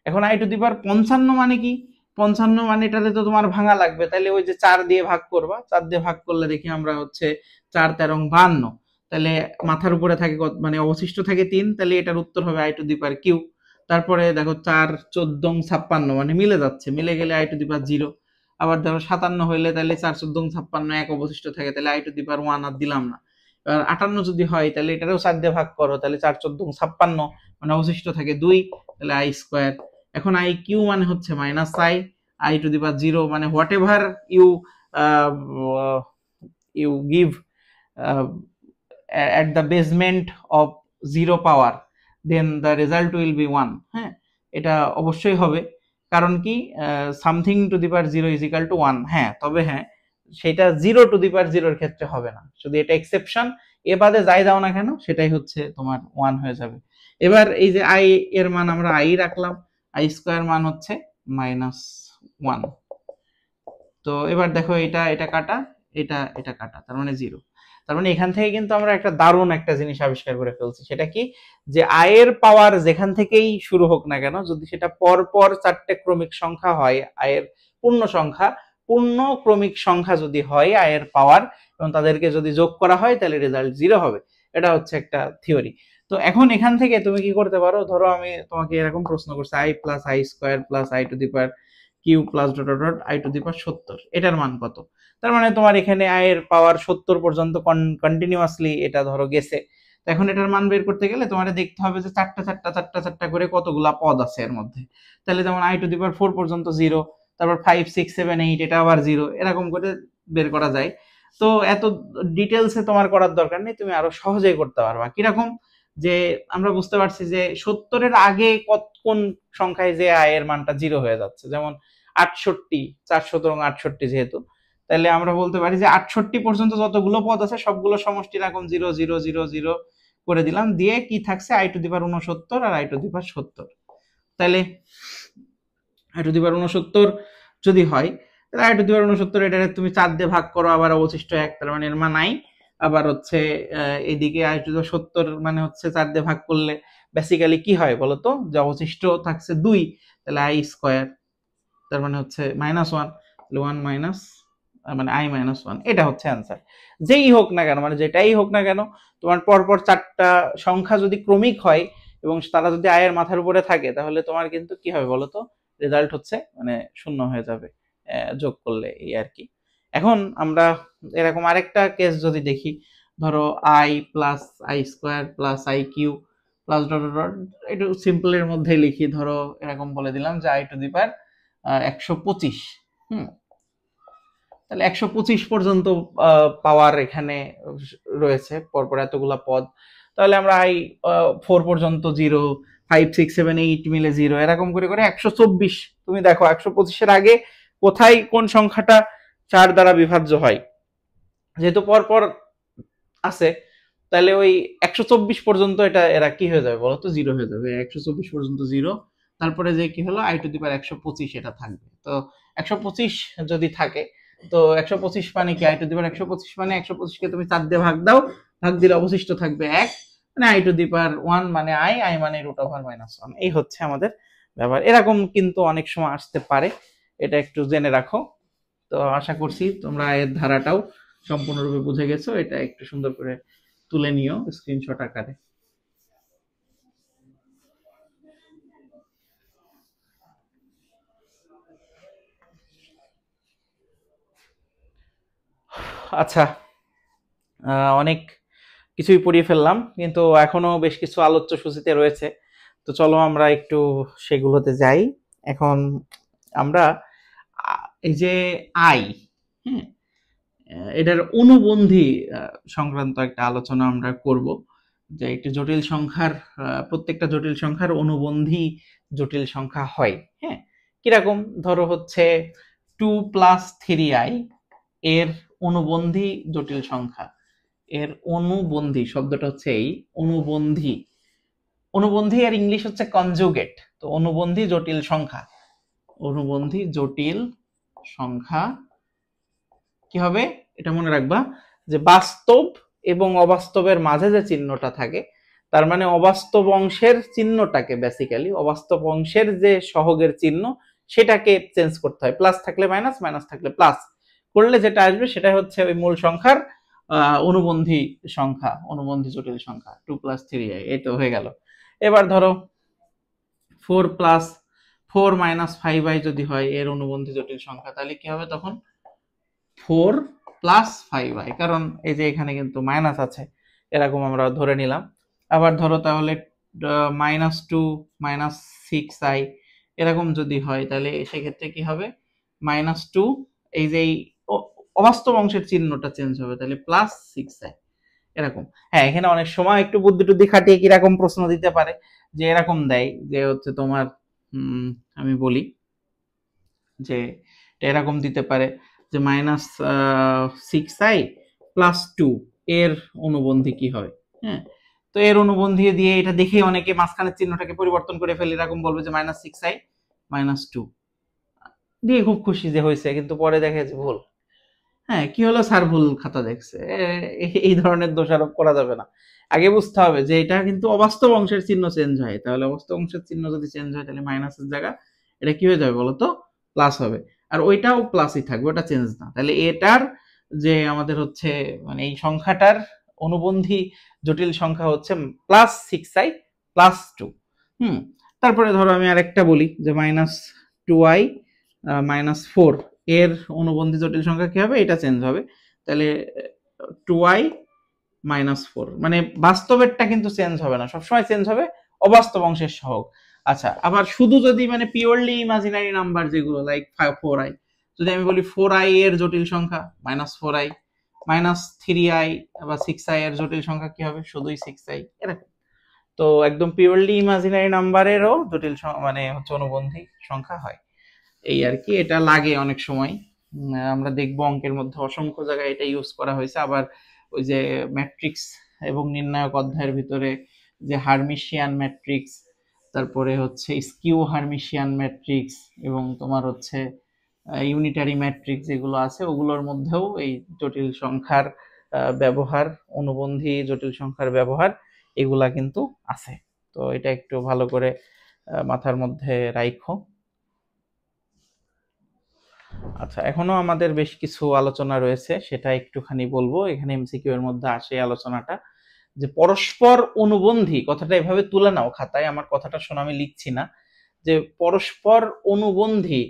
Speaker 1: এখন i টু দি পাওয়ার 55 মানে কি, 55 মানে এটাতে তো তোমার ভাঙা লাগবে, তাহলে ওই যে 4 দিয়ে ভাগ করবা, 4 দিয়ে ভাগ করলে দেখি আমরা হচ্ছে 4 13 52, তাহলে মাথার উপরে থাকে মানে অবশিষ্ট থাকে 3, তাহলে এটার উত্তর হবে i to the power q. তারপরে দেখো 4 14 56 মানে মিলে যাচ্ছে, মিলে গেলে i টু দি পাওয়ার 0। আবার ধরো 57 হইলে তাহলে 4 14 56 এক অবশিষ্ট থাকে, তাহলে i টু দি পাওয়ার 1 আর দিলাম না। এবার 58 যদি হয় তাহলে এটারও 4 দিয়ে ভাগ করো, তাহলে 4 14 56 মানে অবশিষ্ট থাকে 2, তাহলে i স্কোয়ার। এখন i কিউ মানে হচ্ছে i টু দি পাওয়ার 0 মানে whatever you you give at the basement of 0 power then the result will be 1। হ্যাঁ, এটা অবশ্যই হবে, কারণ কি something to the power 0 is equal to 1। হ্যাঁ, তবে হ্যাঁ সেটা 0 টু দি পাওয়ার 0 এর ক্ষেত্রে হবে না, শুধু এটা এক্সেপশন, এ বাদে যাই দাও না কেন সেটাই হচ্ছে তোমার 1 হয়ে যাবে। এবার এই যে i এর মান আমরা i রাখলাম, i স্কয়ার মান হচ্ছে -1। তো এবার দেখো এটা কাটা, এটা কাটা, তার মানে 0। তার মানে এখান থেকে কিন্তু আমরা একটা দারুণ একটা জিনিস আবিষ্কার করে ফেলছি, সেটা কি, যে আয়ের পাওয়ার যেখান থেকেই শুরু হোক না কেন, যদি সেটা পর পর 4টে ক্রমিক সংখ্যা হয়, আয়ের পূর্ণ সংখ্যা, পূর্ণ ক্রমিক সংখ্যা যদি হয় আয়ের পাওয়ার, এবং তাদেরকে যদি যোগ করা হয় তাহলে রেজাল্ট 0 হবে। এটা হচ্ছে একটা থিওরি। তো এখন এখান থেকে তুমি কি করতে পারো, ধরো আমি তোমাকে এরকম প্রশ্ন করছি i plus i square plus i to the power কিউ plus dot dot dot i to the power 70, এটার মান কত। তার মানে তোমার এখানে আয়ের পাওয়ার 70 পর্যন্ত কন্টিনিউয়াসলি এটা ধরো গেছে। এখন এটার মান বের করতে গেলে তোমার দেখতে হবে যে চারটা করে কতগুলা পদ আছে এর মধ্যে। তাহলে যেমন i টু দি পাওয়ার 4 পর্যন্ত 0, তারপর 5 6 7 8 এটা আবার 0, এরকম করে বের করা যায়। তো এত ডিটেলসে তোমার করার দরকার নেই, তুমি আরো সহজেই করতে পারবা। কিরকম, যে আমরা বুঝতে পারছি যে 70 এর আগে কোন সংখ্যায় যে আয়ের মানটা 0 হয়ে যাচ্ছে, যেমন 68, 4 7 68 যেহেতু, তাহলে আমরা বলতে পারি যে 68 পর্যন্ত যতগুলো পদ আছে সবগুলো সমষ্টি এরকম 0 0 0 0 করে দিলাম, দিয়ে কি থাকছে i টু দি পাওয়ার 69 আর i টু দি পাওয়ার 70। তাহলে i টু দি পাওয়ার 69 যদি হয় তাহলে i টু দি পাওয়ার 69 এটা তুমি 4 দিয়ে ভাগ করো, আবার অবশিষ্ট 1, তার মানে এর মান নাই। আবার হচ্ছে এইদিকে i টু দি পাওয়ার 70 মানে হচ্ছে 4 দিয়ে ভাগ করলে বেসিক্যালি কি হয় বলতো, যে অবশিষ্ট থাকছে 2, তাহলে i স্কয়ার, তার মানে হচ্ছে -1, তাহলে 1 মাইনাস মানে i মাইনাস 1, এটা হচ্ছে অ্যান্সার। যেই হোক না কেন, মানে যেটাই হোক না কেন, তোমার পরপর 4টা সংখ্যা যদি ক্রমিক হয় এবং তারা যদি i এর মাথার উপরে থাকে, তাহলে তোমার কিন্তু কি হবে বলতো, রেজাল্ট হচ্ছে মানে শূন্য হয়ে যাবে যোগ করলে, এই আর কি। এখন আমরা এরকম আরেকটা কেস যদি দেখি, ধরো i plus i square plus i q plus dot dot, একটু সিম্পলের মধ্যে লিখি, ধরো এরকম বলে দিলাম যে i টু দি পাওয়ার 125। তাহলে 125 পর্যন্ত পাওয়ার এখানে রয়েছে, পরপর এতগুলা পদ। তাহলে আমরা i 4 পর্যন্ত 0, 5 6 7 8 মিলে 0, এরকম করে করে 124। তুমি দেখো 125-এর আগে কোথায় কোন সংখ্যাটা 4 দ্বারা বিভাজ্য হয়, যেহেতু পরপর আছে, তাহলে ওই 124 পর্যন্ত এরা কি হয়ে যাবে বলতো, 0 হয়ে যাবে। 124 পর্যন্ত 0, তারপরে যে কি হলো i টু দি পাওয়ার 125 এটা থাকবে। তো 125 যদি থাকে, তো 125 মানে কি, i টু দি পাওয়ার 125 মানে 125 কে তুমি 4 দিয়ে ভাগ দাও, ভাগ দিলে অবশিষ্ট থাকবে 1, মানে i টু দি পাওয়ার 1 মানে i মানে √1 এই হচ্ছে আমাদের ব্যাপার। এরকম কিন্তু অনেক সময় আসতে পারে, এটা একটু জেনে রাখো। তো আশা করছি তোমরা এর ধারাটাও সম্পূর্ণরূপে বুঝে গেছো, এটা একটু সুন্দর করে তুলে নিও স্ক্রিনশট আকারে। আচ্ছা, অনেক কিছুই পড়িয়ে ফেললাম, কিন্তু এখনো বেশ কিছু আলোচ্য সূচিতে রয়েছে, তো চলো আমরা একটু সেগুলোতে যাই। এখন আমরা এই যে আই, হ্যাঁ, এটার অনুবন্ধী সংক্রান্ত একটা আলোচনা আমরা করব, যে একটি জটিল সংখ্যার প্রত্যেকটা জটিল সংখ্যার অনুবন্ধী জটিল সংখ্যা হয়। হ্যাঁ, কিরকম, ধরো হচ্ছে 2 + 3i এর অনুবন্ধী জটিল সংখ্যা, এর অনুবন্ধী শব্দটা হচ্ছে এই অনুবন্ধী, অনুবন্ধী এর ইংলিশ হচ্ছে কনজুগেট। তো অনুবন্ধী জটিল সংখ্যা, অনুবন্ধী জটিল সংখ্যা কি হবে এটা মনে রাখবা, যে বাস্তব এবং অবাস্তবের মাঝে যে চিহ্নটা থাকে, তার মানে অবাস্তব অংশের চিহ্নটাকে, বেসিক্যালি অবাস্তব অংশের যে সহগের চিহ্ন সেটাকে চেঞ্জ করতে হয়, প্লাস থাকলে মাইনাস, মাইনাস থাকলে প্লাস করলে যেটা আসবে সেটা হচ্ছে ওই মূল সংখ্যার অনুবন্ধী সংখ্যা, অনুবন্ধী জটিল সংখ্যা 2 + 3i, এই তো হয়ে গেল। এবার ধরো 4 + 4 - 5i যদি হয় এর অনুবন্ধী জটিল সংখ্যা, তাহলে কি হবে তখন 4 + 5i, কারণ এই যে এখানে কিন্তু মাইনাস আছে, এরকম আমরা ধরে নিলাম। আবার ধরো তাহলে -2 - 6i এরকম যদি হয়, তাহলে সেক্ষেত্রে কি হবে, -2, এই যে অবাস্তব অংশের চিহ্নটা চেঞ্জ হবে, তাহলে +6i এরকম। হ্যাঁ, এখানে অনেক সময় একটু বুদ্ধি টুদ্ধি খাটিয়ে কিরকম প্রশ্ন দিতে পারে, যে এরকম দেয় যে হচ্ছে তোমার আমি বলি যে এরকম দিতে পারে যে -6i + 2 এর অনুবন্ধী কি হয়। হ্যাঁ, তো এর অনুবন্ধী দিয়ে এটা দেখে অনেকে মাঝখানের চিহ্নটাকে পরিবর্তন করে ফেলে, এরকম বলবে যে -6i - 2 দিয়ে খুব খুশি যে হয়েছে, কিন্তু পরে দেখে যে ভুল। হ্যাঁ, কি হলো স্যার, ভুল খাতা দেখছে, এই ধরনের দোষারোপ করা যাবে না। আগে বুঝতে হবে যে এটা কিন্তু অবাস্তব অংশের চিহ্ন চেঞ্জ হয়, তাহলে অবাস্তব অংশের চিহ্ন যদি চেঞ্জ হয়, তাহলে মাইনাসের জায়গা এটা কি হয়ে যাবে বলতো, প্লাস হবে। আর ওইটাও প্লাসই থাকবে, ওটা চেঞ্জ না। তাহলে এটার যে আমাদের হচ্ছে মানে এই সংখ্যাটার অনুবন্ধী জটিল সংখ্যা হচ্ছে +6i + 2। তারপরে ধরো আমি আরেকটা বলি যে -2i - 4 এর অনুবন্ধী জটিল সংখ্যা কি হবে, এটা চেঞ্জ হবে। তাহলে 2i - 4, মানে বাস্তবেরটা কিন্তু চেঞ্জ হবে না, সবসময় চেঞ্জ হবে অবাস্তব অংশের সহগ। আচ্ছা, আবার শুধু যদি মানে পিওরলি ইমাজিনারি নাম্বার যেগুলো লাইক 4i, যদি আমি বলি 4i এর জটিল সংখ্যা -4i, -3i বা 6i এর জটিল সংখ্যা কি হবে, শুধুই 6i, এরকম। তো একদম পিওরলি ইমাজিনারি নাম্বারেরও জটিল মানে হচ্ছে অনুবন্ধী সংখ্যা হয়, এই আর কি। এটা লাগে অনেক সময় আমরা দেখবো অঙ্কের মধ্যে অসংখ্য জায়গায় এটা ইউজ করা হয়েছে। আবার ওই যে ম্যাট্রিক্স এবং নির্ণায়ক অধ্যায়ের ভিতরে যে হার্মিশিয়ান ম্যাট্রিক্স, তারপরে হচ্ছে স্কিউ হার্মিশিয়ান ম্যাট্রিক্স এবং তোমার হচ্ছে ইউনিটারি ম্যাট্রিক্স যেগুলো আছে ওগুলোর মধ্যেও এই জটিল সংখ্যার ব্যবহার, অনুবন্ধী জটিল সংখ্যার ব্যবহার এগুলা কিন্তু আছে। তো এটা একটু ভালো করে মাথার মধ্যে রাখো। আচ্ছা, এখনো আমাদের বেশ কিছু আলোচনা রয়েছে, সেটা একটুখানি বলবো। এখানে এমসিকিউ এর মধ্যে আসে আলোচনাটা যে পরস্পর অনুবন্ধী, কথাটা এভাবে তুলে নাও খাতায়, আমার কথাটা শোনা, আমি লিখছি না, যে পরস্পর অনুবন্ধী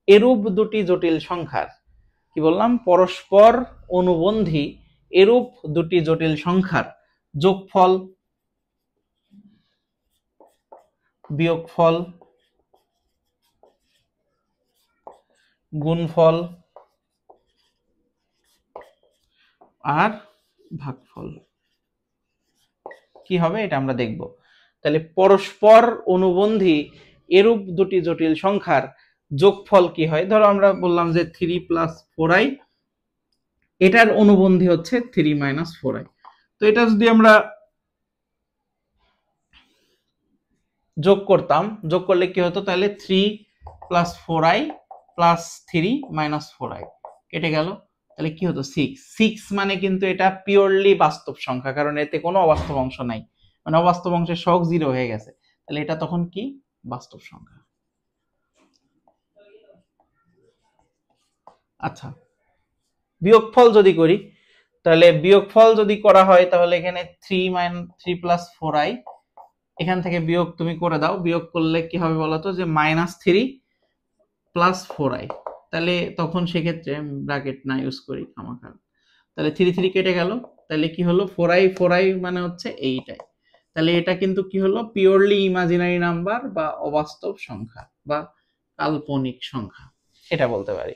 Speaker 1: এরূপ দুটি জটিল সংখ্যার, কি বললাম, পরস্পর অনুবন্ধী এরূপ দুটি জটিল সংখ্যার যোগফল, বিয়োগফল, গুণফল আর ভাগফল কি হবে এটা আমরা দেখব। তাহলে পরস্পর অনুবন্ধী এরূপ দুটি জটিল সংখ্যার যোগফল কি হয়? ধরো আমরা বললাম যে 3 + 4i, এটার অনুবন্ধী হচ্ছে 3 - 4i। তো এটা যদি আমরা যোগ করতাম, যোগ করলে কি হতো? তাহলে 3 + 4i + 3 - 4i কেটে গেল, তাহলে কি হতো? 6। 6 মানে কিন্তু এটা পিওরলি বাস্তব সংখ্যা, কারণ এতে কোনো অবাস্তব অংশ নাই, মানে অবাস্তব অংশের সহগ 0 হয়ে গেছে, তাহলে এটা তখন কি? বাস্তব সংখ্যা। আচ্ছা, বিয়োগফল যদি করি, তাহলে বিয়োগফল যদি করা হয় তাহলে এখানে 3 + 4i, এখান থেকে বিয়োগ তুমি করে দাও, বিয়োগ করলে কি হবে বলতো? যে -3 + 4i, তাহলে তখন সেক্ষেত্রে ব্র্যাকেট না ইউজ করি খামাখা, তাহলে 3 3 কেটে গেল, তাহলে কি হলো? 4i মানে হচ্ছে এইটাই। তাহলে এটা কিন্তু কি হলো? পিওরলি ইমাজিনারি নাম্বার বা অবাস্তব সংখ্যা বা কাল্পনিক সংখ্যা, এটা বলতে পারি।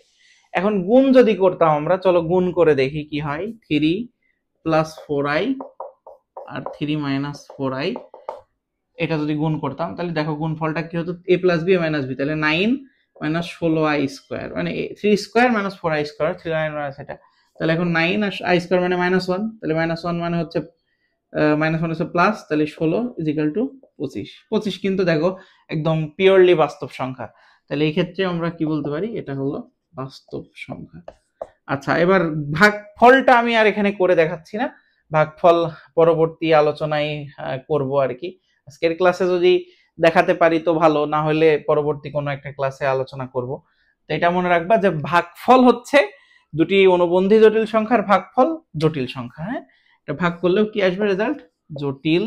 Speaker 1: এখন গুণ যদি করতাম আমরা, চলো গুণ করে দেখি কি হয়। 3 + 4i আর 3 - 4i, এটা যদি গুণ করতাম তাহলে দেখো গুণফলটা কি হতো? a + b - b, তাহলে 9 - 16i², মানে 3² - 4i², 3 এটা, তাহলে এখন 9 আর i² মানে -1, তাহলে -1 মানে হচ্ছে -1 হচ্ছে প্লাস, তাহলে 16 = 25। 25 কিন্তু দেখো একদম পিওরলি বাস্তব সংখ্যা, তাহলে এই ক্ষেত্রে আমরা কি বলতে পারি? এটা হলো বাস্তব সংখ্যা। আচ্ছা, এবার ভাগফলটা আমি আর এখানে করে দেখাচ্ছি না, ভাগফল পরবর্তী আলোচনায় করব আর কি। আজকের ক্লাসে যদি দেখাতে পারি তো ভালো, না হলে পরবর্তী কোনো একটা ক্লাসে আলোচনা করব। তো এটা মনে রাখবা যে ভাগফল হচ্ছে দুটি অনুবন্ধী জটিল সংখ্যার ভাগফল জটিল সংখ্যা। হ্যাঁ, এটা ভাগ করলেও কি আসবে রেজাল্ট? জটিল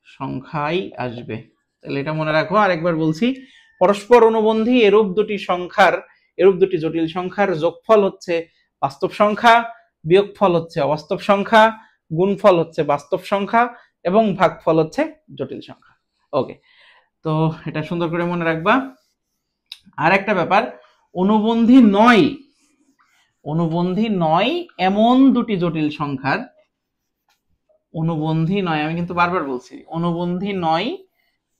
Speaker 1: সংখ্যাই আসবে। তাহলে এটা মনে রাখো। আরেকবার বলছি, পরস্পর অনুবন্ধী এরূপ দুটি জটিল সংখ্যার যোগফল হচ্ছে বাস্তব সংখ্যা, বিয়োগফল হচ্ছে অবাস্তব সংখ্যা, গুণফল হচ্ছে বাস্তব সংখ্যা এবং ভাগফল হচ্ছে জটিল সংখ্যা। ওকে, তো এটা সুন্দর করে মনে রাখবা। আর একটা ব্যাপার, অনুবন্ধী নয় এমন দুটি জটিল সংখ্যার, অনুবন্ধী নয়, আমি কিন্তু বারবার বলছি, অনুবন্ধী নয়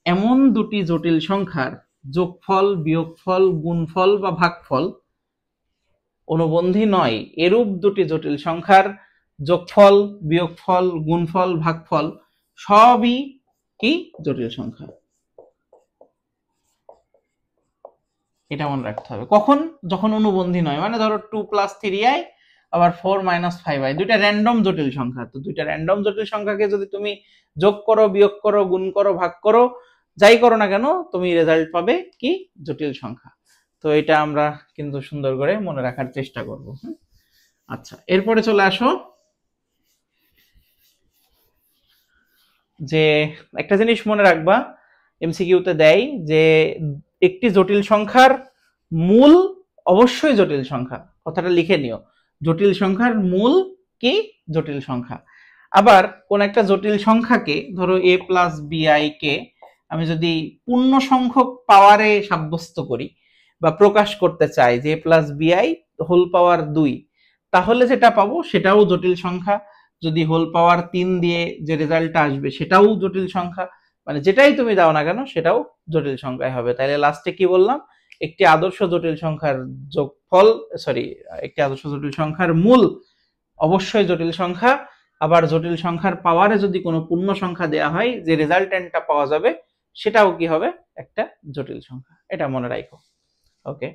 Speaker 1: এমন দুটি জটিল সংখ্যার যোগফল, বিয়োগফল, গুণফল বা ভাগফল, অনুবন্ধী নয় এরূপ দুটি জটিল সংখ্যার যোগফল, বিয়োগফল, গুণফল, ভাগফল সবই কি? জটিল সংখ্যা। এটা মনে রাখতে হবে। কখন? যখন অনুবন্ধী নয়, মানে ধরো 2 + 3i আবার 4 - 5i, দুইটা র্যান্ডম জটিল সংখ্যা। তো দুইটা র্যান্ডম জটিল সংখ্যাকে যদি তুমি যোগ করো, বিয়োগ করো, গুণ করো, ভাগ করো, যাই করো না কেন, তুমি রেজাল্ট পাবে কি? জটিল সংখ্যা। তো এটা আমরা কিন্তু সুন্দর করে মনে রাখার চেষ্টা করব। আচ্ছা, এরপরে চলে আসো যে একটা জিনিস মনে রাখবা, এমসিকিউতে দেয় যে একটি জটিল সংখ্যার মূল অবশ্যই জটিল সংখ্যা, কথাটা লিখে নিও। জটিল সংখ্যার মূল কি? জটিল সংখ্যা। আবার কোন একটা জটিল সংখ্যাকে, ধরো a + bi কে আমি যদি পূর্ণ সংখ্যক পাওয়ারে সাব্যস্ত করি বা প্রকাশ করতে চাই যে a + bi হোল পাওয়ার 2, তাহলে যেটা পাবো সেটাও জটিল সংখ্যা। যদি হোল পাওয়ার 3 দিয়ে যে রেজাল্টটা আসবে সেটাও জটিল সংখ্যা, মানে যেটাই তুমি দাও না কেন সেটাও জটিল সংখ্যায় হবে। তাহলে লাস্টে কি বললাম? একটি আদর্শ জটিল সংখ্যার যোগফল, একটি আদর্শ জটিল সংখ্যার মূল অবশ্যই জটিল সংখ্যা। আবার জটিল সংখ্যার পাওয়ারে যদি কোনো পূর্ণ সংখ্যা দেয়া হয়, যে রেজাল্টেন্টটা পাওয়া যাবে সেটাও কি হবে, একটা জটিল সংখ্যা। এটা মনে রাখো। ওকে,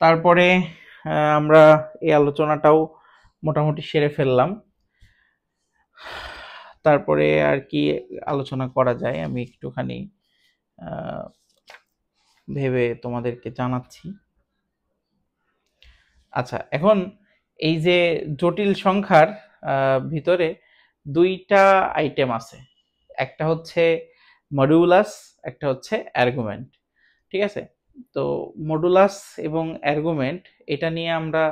Speaker 1: তারপরে আমরা এই আলোচনাটাও মোটামুটি সেরে ফেললাম। তারপরে আর কি আলোচনা করা যায় আমি একটুখানি ভেবে তোমাদেরকে জানাচ্ছি। আচ্ছা, এখন এই যে জটিল সংখ্যার ভিতরে দুইটা আইটেম আছে, একটা হচ্ছে মডুলাস, একটা হচ্ছে আর্গুমেন্ট। ঠিক আছে, তো মডুলাস এবং আর্গুমেন্ট এটা নিয়ে আমরা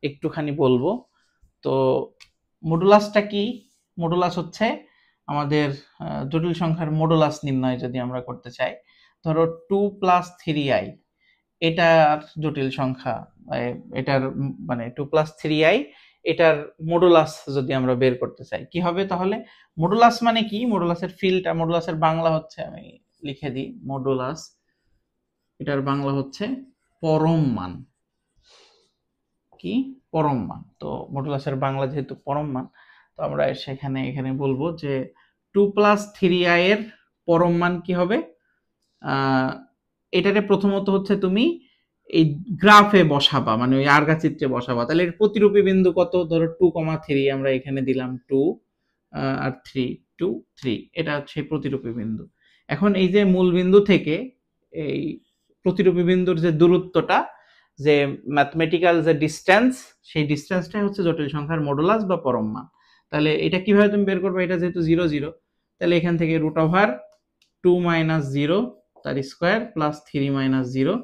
Speaker 1: একটুখানি বলবো। তো মডুলাসটা কি? মডুলাস হচ্ছে আমাদের জটিল সংখ্যার মডুলাস নির্ণয় যদি আমরা করতে চাই, ধরো 2 + 3i, এটার জটিল সংখ্যা, এটার মানে 2 + 3i, এটার মডুলাস যদি আমরা বের করতে চাই কি হবে তাহলে? মডুলাস মানে কি? মডুলাসের ফিল্ডটা, মডুলাসের বাংলা হচ্ছে, আমি লিখে দিই, মডুলাস এটার বাংলা হচ্ছে পরম মান। কি? পরম মান। তো মডুলাসের বাংলা যেহেতু পরম মান, তো আমরা এখানে বলবো যে 2 + 3i এর পরম মান কি হবে? এটারে প্রথমত হচ্ছে তুমি এই গ্রাফে বসাবা, মানে ওই আরগা চিত্রে বসাবা। তাহলে এর প্রতিরূপী বিন্দু কত? ধরো 2,3, আমরা এখানে দিলাম 2 আর 3, 2 3, এটা হচ্ছে প্রতিরূপী বিন্দু। এখন এই যে মূল বিন্দু থেকে এই প্রতিরূপী বিন্দুর যে দূরত্বটা, যে ম্যাথমেটিক্যাল যে ডিসটেন্স, সেই ডিসটেন্সটাই হচ্ছে জটিল সংখ্যার মডুলাস বা পরম মান। তাহলে এটা কিভাবে তুমি বের করবে? এটা যেহেতু 0 0, তাহলে এখান থেকে √2 - 0 তার স্কয়ার প্লাস 3 - 0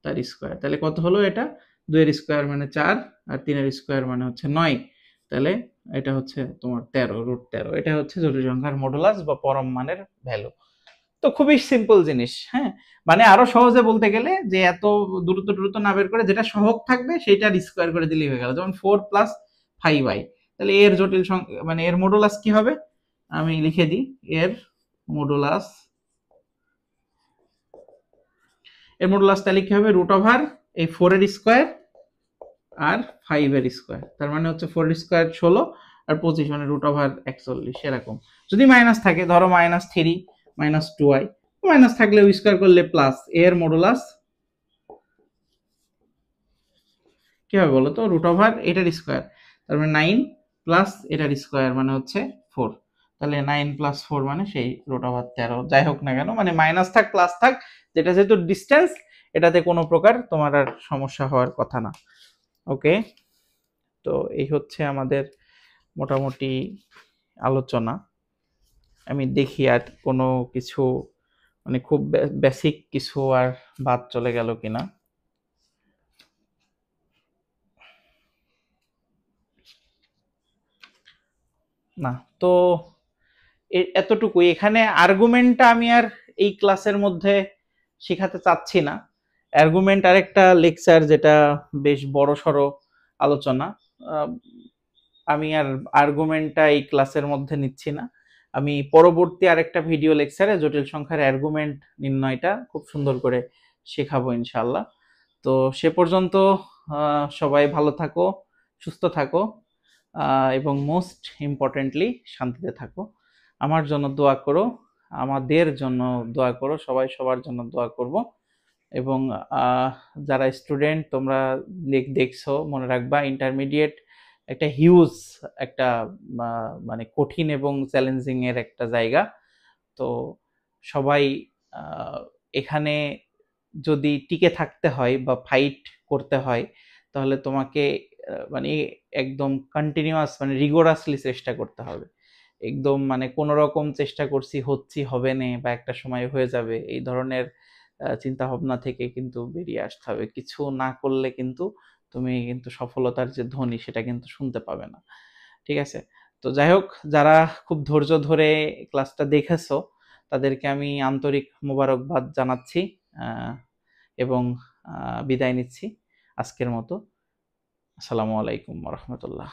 Speaker 1: তার স্কয়ার। তাহলে কত হলো? এটা 2 এর স্কয়ার মানে 4, আর 3 এর স্কয়ার মানে হচ্ছে 9। তাহলে এটা হচ্ছে তোমার 13, √13। এটা হচ্ছে জটিল সংখ্যার মডুলাস বা পরম মানের ভ্যালু। তো খুবই সিম্পল জিনিস। হ্যাঁ, মানে আরো সহজে বলতে গেলে যে এত দ্রুত না বের করে যেটা সহগ থাকবে সেটার স্কয়ার করে দিলেই হয়ে গেল। যেমন 4 + 5i, তাহলে এর জটিল সংখ্যা মানে এর মডুলাস কি হবে? আমি লিখে দিই, এর মডুলাস তাহলে কি হবে? এই 4 এর স্কয়ার আর 5 এর স্কয়ার, তার মানে হচ্ছে 4 এর স্কয়ার 16 আর 25 মানে √41 এরকম। যদি মাইনাস থাকে, ধরো -3 - 2i, মাইনাস থাকলে স্কয়ার করলে প্লাস, এর মডুলাস কি হবে বলো তো? এটার স্কয়ার, তার মানে 9 প্লাস এটার স্কয়ার মানে হচ্ছে 4। তাহলে 9 + 4 মানে সেই √13। যাই হোক না কেন, মানে মাইনাস থাক প্লাস থাক, যেটা যেহেতু ডিসটেন্স, এটাতে কোনো প্রকার তোমার আর সমস্যা হওয়ার কথা না। ওকে, তো এই হচ্ছে আমাদের মোটামুটি আলোচনা। আমি দেখি আর কোনো কিছু মানে খুব বেসিক কিছু আর বাদ চলে গেল কিনা। না, তো এতটুকুই। এখানে আর্গুমেন্টটা আমি আর এই ক্লাসের মধ্যে শেখাতে চাচ্ছি না। আর্গুমেন্ট আরেকটা লেকচার, যেটা বেশ বড় সড়ো আলোচনা। আমি আর আর্গুমেন্টটা এই ক্লাসের মধ্যে নিচ্ছি না। আমি পরবর্তী আরেকটা ভিডিও লেকচারে জটিল সংখ্যার আর্গুমেন্ট নির্ণয়টা খুব সুন্দর করে শেখাবো ইনশাল্লাহ। তো সে পর্যন্ত সবাই ভালো থাকো, সুস্থ থাকো, এবং মোস্ট ইম্পর্টেন্টলি শান্তিতে থাকো। আমার জন্য দোয়া করো, আমাদের জন্য দোয়া করো, সবাই সবার জন্য দোয়া করব। এবং যারা স্টুডেন্ট তোমরা দেখছো, মনে রাখবা ইন্টারমিডিয়েট একটা হিউজ একটা মানে কঠিন এবং চ্যালেঞ্জিং এর একটা জায়গা। তো সবাই এখানে যদি টিকে থাকতে হয় বা ফাইট করতে হয়, তাহলে তোমাকে মানে একদম কন্টিনিউয়াস মানে রিগোরাসলি চেষ্টা করতে হবে। একদম মানে কোনো রকম চেষ্টা করছি হচ্ছি হবে না বা একটা সময় হয়ে যাবে, এই ধরনের চিন্তা ভাবনা থেকে কিন্তু বেরিয়ে আসতে হবে। কিছু না করলে কিন্তু তুমি কিন্তু সফলতার যে ধ্বনি সেটা কিন্তু শুনতে পাবে না। ঠিক আছে, তো যাই হোক, যারা খুব ধৈর্য ধরে ক্লাসটা দেখেছো তাদেরকে আমি আন্তরিক মোবারকবাদ জানাচ্ছি এবং বিদায় নিচ্ছি আজকের মতো। আসসালামু আলাইকুম ওয়া রাহমাতুল্লাহ।